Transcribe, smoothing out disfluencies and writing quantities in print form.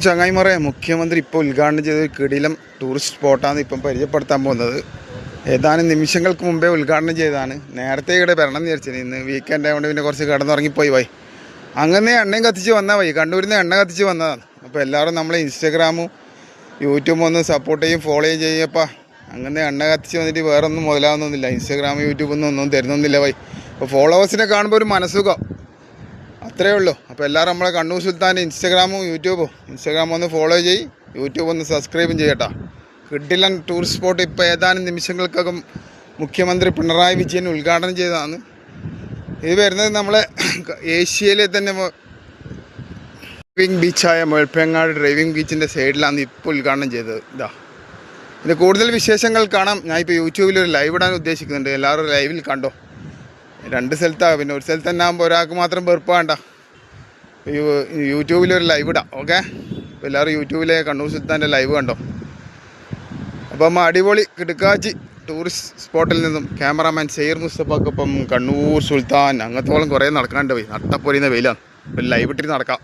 ചങ്ങായിമാരെ, മുഖ്യമന്ത്രി ഇപ്പോൾ ഉദ്ഘാടനം ചെയ്ത കിടിലം ടൂറിസ്റ്റ് സ്പോട്ടാണ് ഇപ്പം പരിചയപ്പെടുത്താൻ പോകുന്നത്. ഏതാനും നിമിഷങ്ങൾക്ക് മുമ്പേ ഉദ്ഘാടനം ചെയ്തതാണ്. നേരത്തെ ഇവിടെ വരണം എന്ന് വിചാരിച്ചത്, ഇന്ന് വീക്കെൻഡ് ആയതുകൊണ്ട് പിന്നെ കുറച്ച് കിടന്നുറങ്ങിപ്പോയി പോയി. അങ്ങനെ എണ്ണയും കത്തിച്ച് വന്നാൽ പോയി, കണ്ണൂരിൽ നിന്ന് എണ്ണ കത്തിച്ച് വന്നതാണ്. അപ്പോൾ എല്ലാവരും നമ്മളെ ഇൻസ്റ്റാഗ്രാമും യൂട്യൂബും ഒന്ന് സപ്പോർട്ട് ചെയ്യും, ഫോളോ ചെയ്യപ്പോൾ. അങ്ങനെ എണ്ണ കത്തിച്ച് വന്നിട്ട് വേറെ ഒന്നും മുതലാവുന്നൊന്നുമില്ല. ഇൻസ്റ്റാഗ്രാം യൂട്യൂബൊന്നും തരുന്നൊന്നുമില്ല പോയി. അപ്പോൾ ഫോളോവേഴ്സിനെ കാണുമ്പോൾ ഒരു മനസ്സുഖം, അത്രയേ ഉള്ളൂ. അപ്പോൾ എല്ലാവരും നമ്മളെ കണ്ണൂർ സുൽത്താൻ്റെ ഇൻസ്റ്റാഗ്രാമും ഇൻസ്റ്റാഗ്രാം ഒന്ന് ഫോളോ ചെയ്യും, യൂട്യൂബ് ഒന്ന് സബ്സ്ക്രൈബും ചെയ്യട്ടോ. കിടിലൻ ടൂറിസ്റ്റ് സ്പോട്ട് ഇപ്പോൾ ഏതാനും നിമിഷങ്ങൾക്കകം മുഖ്യമന്ത്രി പിണറായി വിജയൻ ഉദ്ഘാടനം ചെയ്തതാണ്. ഇത് വരുന്നത് നമ്മളെ ഏഷ്യയിലെ തന്നെ ഡ്രൈവിംഗ് ബീച്ചായ മുഴപ്പിലങ്ങാട് ഡ്രൈവിംഗ് ബീച്ചിൻ്റെ സൈഡിലാണ് ഇപ്പോൾ ഉദ്ഘാടനം ചെയ്തത്. ഇതിൻ്റെ കൂടുതൽ വിശേഷങ്ങൾ കാണാം. ഞാൻ ഇപ്പോൾ യൂട്യൂബിലൊരു ലൈവ് ഇടാൻ ഉദ്ദേശിക്കുന്നുണ്ട്. എല്ലാവരും ലൈവിൽ കണ്ടോ. 2 സ്ഥലത്താണ്, പിന്നെ ഒരു സ്ഥലത്ത് തന്നെ ആകുമ്പോൾ ഒരാൾക്ക് മാത്രം വെറുപ്പ് വേണ്ട. യൂട്യൂബിലൊരു ലൈവ് ഇടാം, ഓക്കെ. അപ്പോൾ എല്ലാവരും യൂട്യൂബിലെ കണ്ണൂർ സുൽത്താൻ്റെ ലൈവ് കണ്ടോ. അപ്പോൾ നമ്മൾ അടിപൊളി കിടക്കാച്ചി ടൂറിസ്റ്റ് സ്പോട്ടിൽ നിന്നും ക്യാമറാമാൻ സെയ്ർ മുസ്തഫക്കൊപ്പം കണ്ണൂർ സുൽത്താൻ അങ്ങനത്തോളം കുറേ നടക്കാണ്ട് പോയി. നട്ടപ്പൊരിയുന്ന വെയിലാണ്. ഒരു ലൈവ് ഇട്ടിട്ട് നടക്കാം.